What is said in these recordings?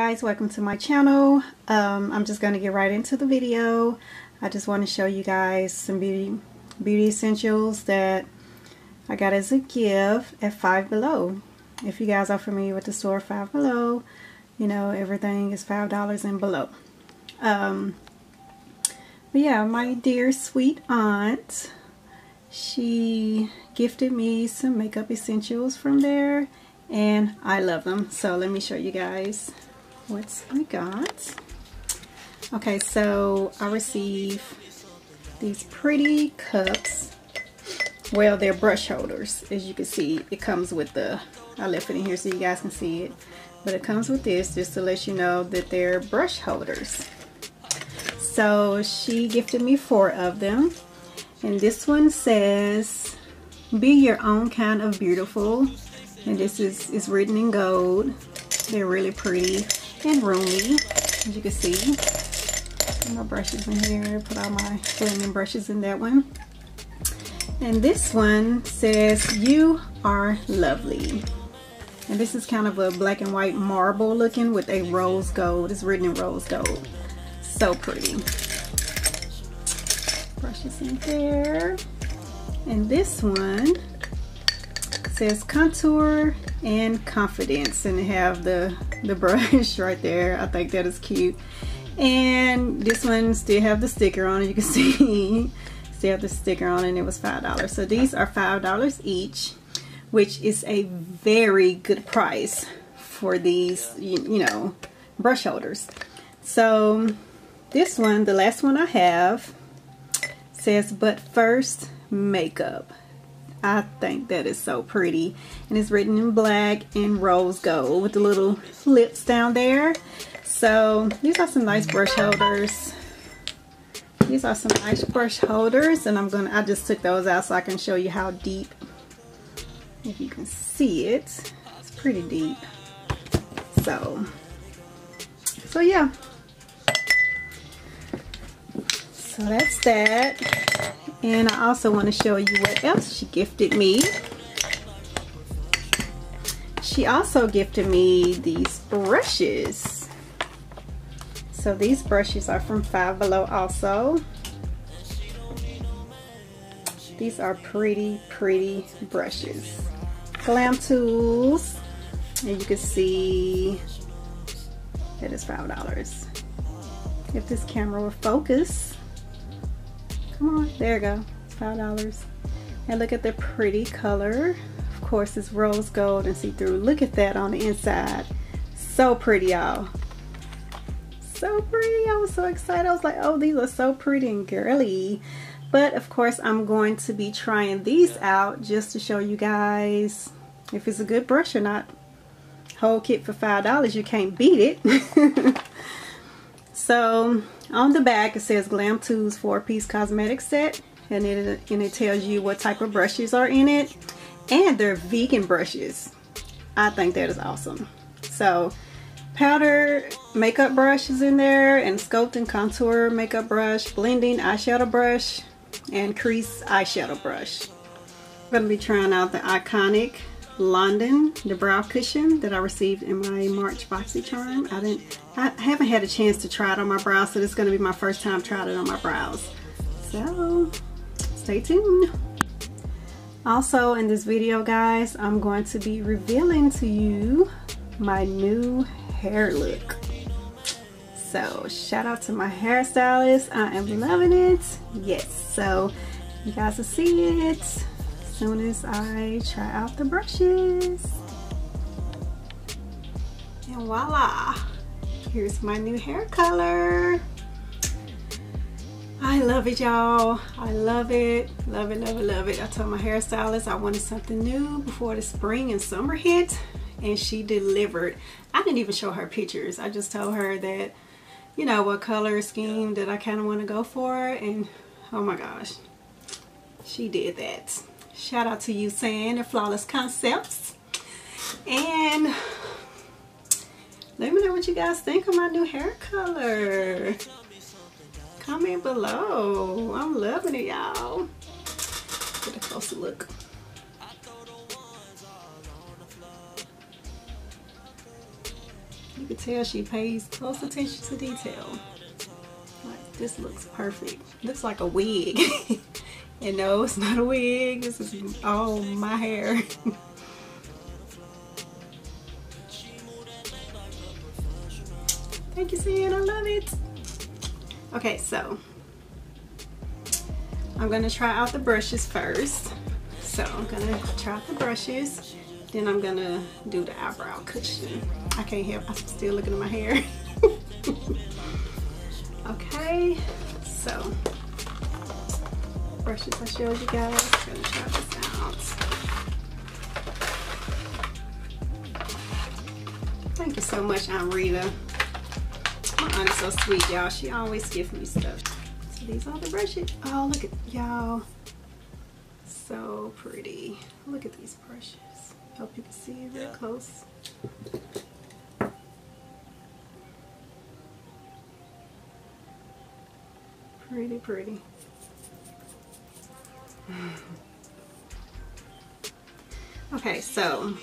guys, welcome to my channel. I'm just going to get right into the video. I just want to show you guys some beauty essentials that I got as a gift at Five Below. If you guys are familiar with the store Five Below, you know everything is $5 and below. But yeah, my dear sweet aunt, she gifted me some makeup essentials from there, and I love them. So let me show you guys what I got. Okay, so I received these pretty cups. Well, they're brush holders. As you can see, it comes with the, I left it in here so you guys can see it, but it comes with this just to let you know that they're brush holders. So she gifted me 4 of them, and this one says be your own kind of beautiful, and this is written in gold. They're really pretty and roomy, as you can see. Put my brushes in here, put all my blending brushes in that one. And this one says you are lovely, and this is kind of a black and white marble looking with a rose gold. It's written in rose gold. So pretty. Brushes in there. And this one says contour and confidence, and they have the brush right there. I think that is cute. And this one still have the sticker on it. You can see still have the sticker on it, and it was $5. So these are $5 each, which is a very good price for these, you know, brush holders. So this one, the last one I have, says but first makeup. I think that is so pretty, and it's written in black and rose gold with the little lips down there. So these are some nice brush holders. These are some nice brush holders, and I just took those out so I can show you how deep, if you can see it, it's pretty deep. So yeah. So that's that. And I also want to show you what else she gifted me. She also gifted me these brushes. So these brushes are from Five Below also. These are pretty brushes. Glam Tools. And you can see that is $5. If this camera will focus. Come on, there you go, $5. And look at the pretty color. Of course, it's rose gold and see-through. Look at that on the inside. So pretty, y'all. So pretty. I was so excited. I was like, oh, these are so pretty and girly. But of course, I'm going to be trying these out just to show you guys if it's a good brush or not. Whole kit for $5, you can't beat it. So on the back it says Glam Tools 4-piece cosmetic set, and it tells you what type of brushes are in it, and they're vegan brushes. I think that is awesome. So powder makeup brush is in there, and sculpt and contour makeup brush, blending eyeshadow brush, and crease eyeshadow brush. I'm going to be trying out the Iconic London Eyebrow Cushion that I received in my March Boxy charm. I haven't had a chance to try it on my brows, so this is going to be my first time trying it on my brows. So stay tuned. Also in this video, guys, I'm going to be revealing to you my new hair look. So shout out to my hairstylist. I am loving it. Yes, so you guys will see it as soon as I try out the brushes. And voila, here's my new hair color. I love it, y'all. I love it. Love it, love it, love it. I told my hairstylist I wanted something new before the spring and summer hit, and she delivered. I didn't even show her pictures. I just told her that, you know, what color scheme that I kind of want to go for, and oh my gosh, she did that. Shout out to you, San and Flawless Concepts. And let me know what you guys think of my new hair color. Comment below. I'm loving it, y'all. Get a closer look. You can tell she pays close attention to detail. Like, this looks perfect. Looks like a wig. And no, it's not a wig. This is all my hair. Thank you, Sam. I love it. Okay, so I'm gonna try out the brushes first. So I'm gonna try out the brushes, then I'm gonna do the eyebrow cushion. I can't help, I'm still looking at my hair. Okay, so brushes I showed you guys. I'm gonna try this out. Thank you so much, Aunt Rita. My aunt is so sweet, y'all. She always gives me stuff. So these are the brushes. Oh, look at y'all. So pretty. Look at these brushes. Hope you can see it real close. Pretty, pretty. Okay, so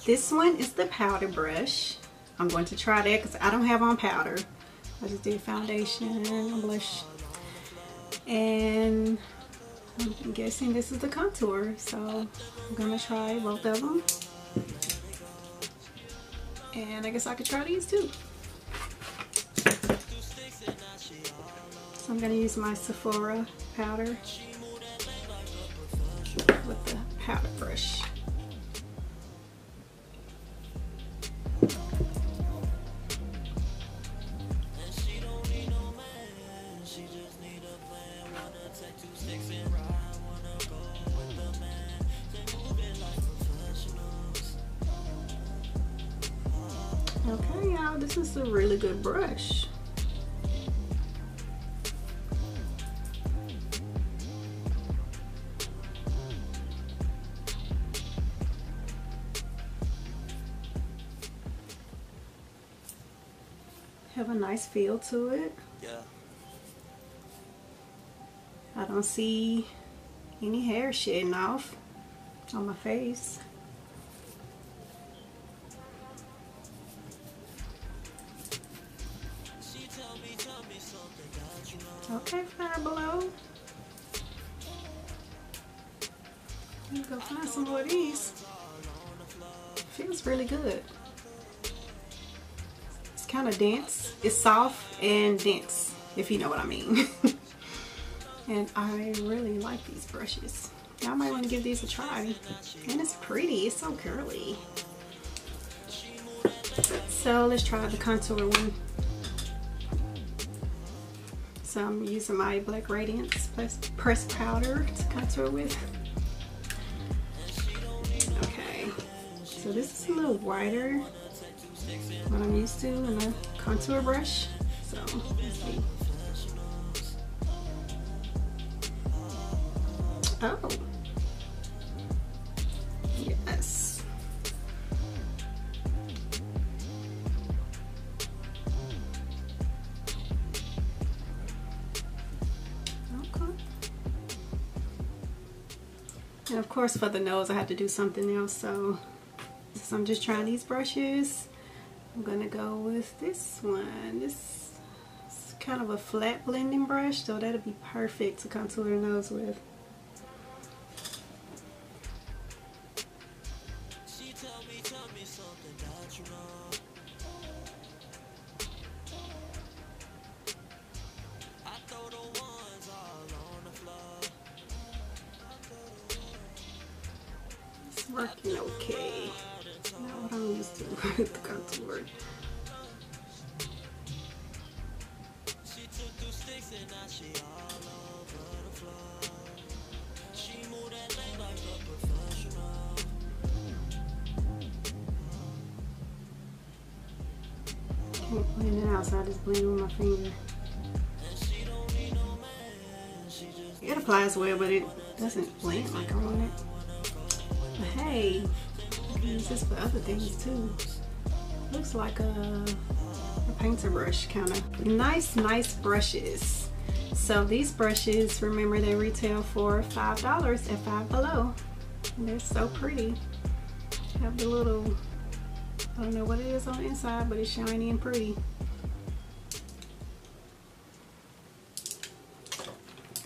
this one is the powder brush. I'm going to try that because I don't have on powder. I just did foundation and blush. And I'm guessing this is the contour, so I'm gonna try both of them. And I guess I could try these too. So I'm gonna use my Sephora powder with the powder brush. Okay, y'all, this is a really good brush. Have a nice feel to it. Yeah. I don't see any hair shedding off on my face. Okay, fire below. Let me go find some more of these. Feels really good. It's kind of dense. It's soft and dense, if you know what I mean. And I really like these brushes. Y'all might want to give these a try. And it's pretty. It's so curly. So let's try the contour one. So I'm using my Black Radiance pressed powder to contour with. Okay, so this is a little wider than what I'm used to in a contour brush. So let's see. Oh, yes. And of course for the nose I have to do something else, so since I'm just trying these brushes, I'm gonna go with this one. This is kind of a flat blending brush, so that'll be perfect to contour the nose with. Working okay. Not what I'm used to with the contour. Can't blend it out, so I just blend it with my finger. It applies well, but it doesn't blend like I want it. But hey, I can use this for other things too. Looks like a painter brush kind of. Nice brushes. So these brushes, remember, they retail for $5 at Five Below. And they're so pretty. Have the little I don't know what it is on the inside, but it's shiny and pretty.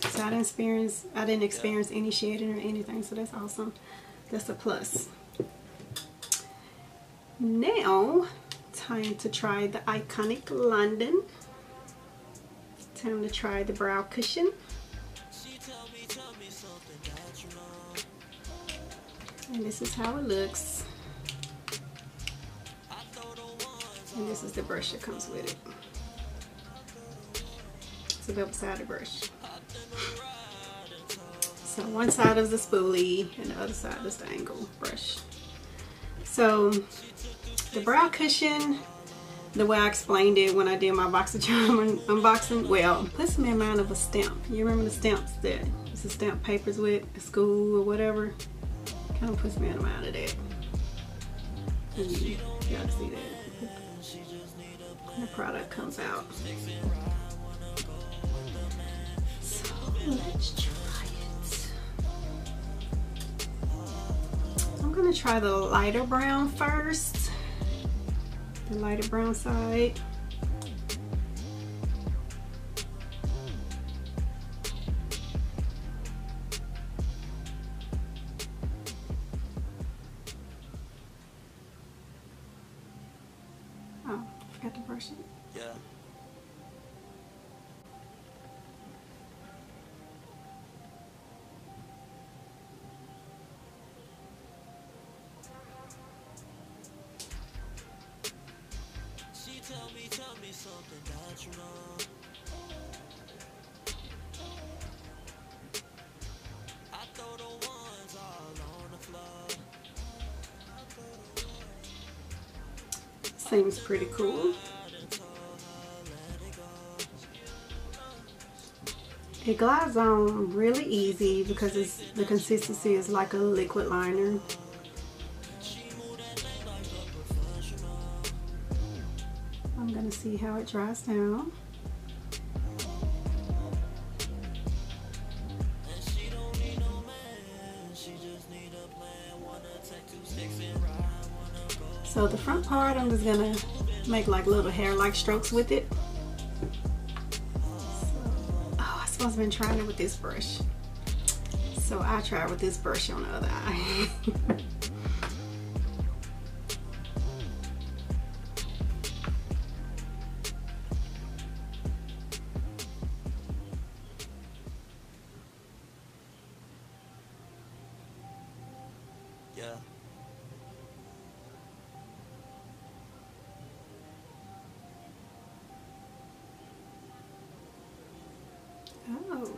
So I didn't experience any shedding or anything, so that's awesome. That's a plus. Now, time to try the Iconic London. Time to try the brow cushion. And this is how it looks. And this is the brush that comes with it. It's a double-sided brush. So one side is the spoolie and the other side is the angle brush. So the brow cushion, the way I explained it when I did my Boxy charm unboxing, well, puts me in mind of a stamp. You remember the stamps that used to stamp papers with at school or whatever? Kind of puts me in mind of that. You gotta see that. And the product comes out. So let's try it. I'm gonna try the lighter brown first. The lighter brown side. Oh, I forgot to brush it. Yeah. Tell me something that you know. I throw the ones all on the floor. Seems pretty cool. It glides on really easy because the consistency is like a liquid liner. I'm gonna see how it dries down. So the front part, I'm just gonna make like little hair-like strokes with it. Oh, I'm supposed to have been trying it with this brush. So I tried with this brush on the other eye. Yeah. Oh,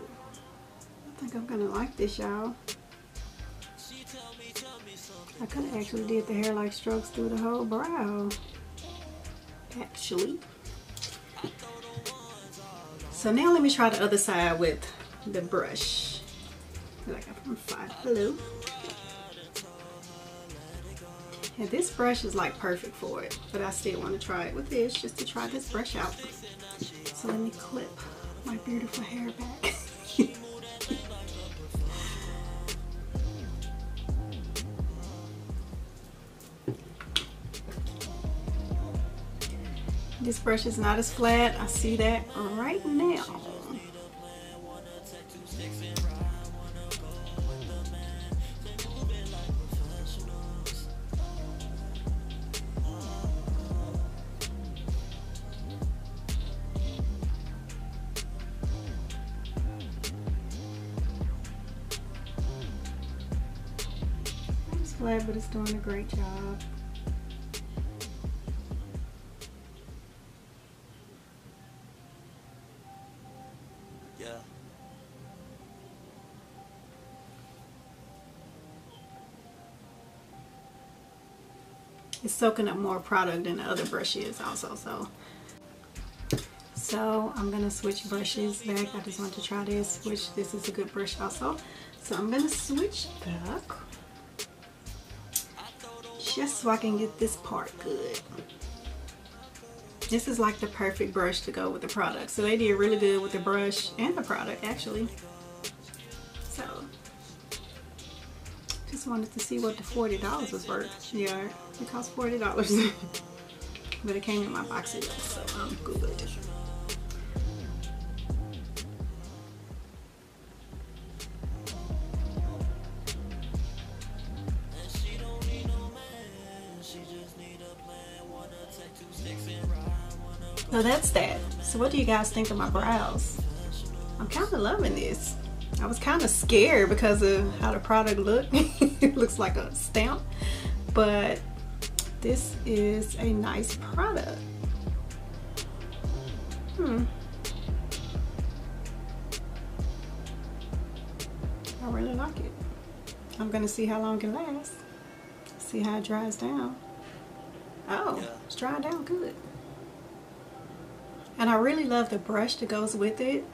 I think I'm gonna like this, y'all. I could have actually did the hair-like strokes through the whole brow. Actually. So now let me try the other side with the brush that I got from Five Below. And this brush is like perfect for it, but I still want to try it with this just to try this brush out. So let me clip my beautiful hair back. This brush is not as flat. I see that right now. It's flat, but it's doing a great job. Yeah. It's soaking up more product than the other brush is also, so I'm gonna switch brushes back. I just want to try this, which this is a good brush also. So I'm gonna switch back just so I can get this part good. This is like the perfect brush to go with the product. So they did really good with the brush and the product actually. So Just wanted to see what the $40 was worth. Yeah, it cost $40. But it came in my Boxy, so I'm good. So that's that. So what do you guys think of my brows? I'm kind of loving this. I was kind of scared because of how the product looked. It looks like a stamp, but this is a nice product. I really like it. I'm gonna see how long it lasts. See how it dries down. Oh, it's drying down good. And I really love the brush that goes with it.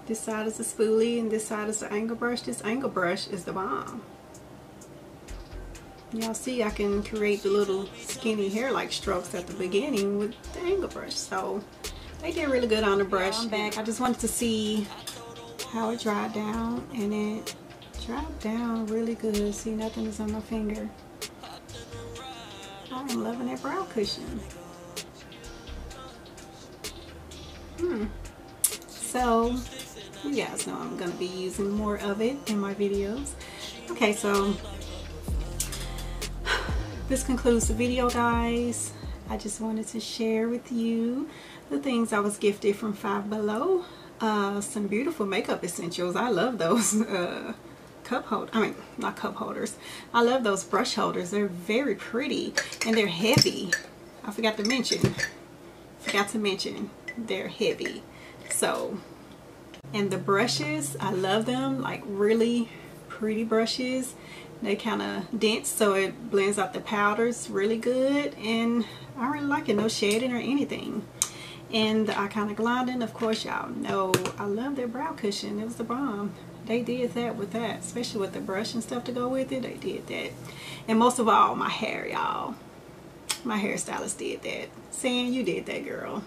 This side is the spoolie and this side is the angle brush. This angle brush is the bomb. Y'all see I can create the little skinny hair-like strokes at the beginning with the angle brush. So they did really good on the brush. I'm back. I just wanted to see how it dried down, and it dried down really good. See, nothing is on my finger. I am loving that brow cushion. So you guys know I'm gonna be using more of it in my videos. Okay, so this concludes the video, guys. I just wanted to share with you the things I was gifted from Five Below. Some beautiful makeup essentials. I love those cup holders. I mean, not cup holders. I love those brush holders. They're very pretty and they're heavy. I forgot to mention they're heavy. So, and the brushes, I love them. Like really pretty brushes. They kind of dense, so it blends out the powders really good, and I really like it. No shading or anything. And the Iconic London, of course, y'all know I love their brow cushion. It was the bomb. They did that with that, especially with the brush and stuff to go with it. They did that. And most of all, my hair, y'all. My hairstylist did that. Saying you did that, girl.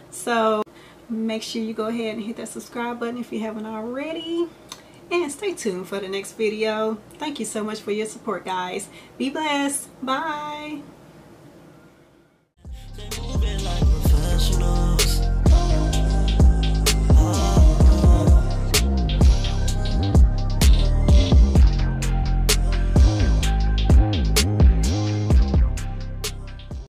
So make sure you go ahead and hit that subscribe button if you haven't already. And stay tuned for the next video. Thank you so much for your support, guys. Be blessed. Bye.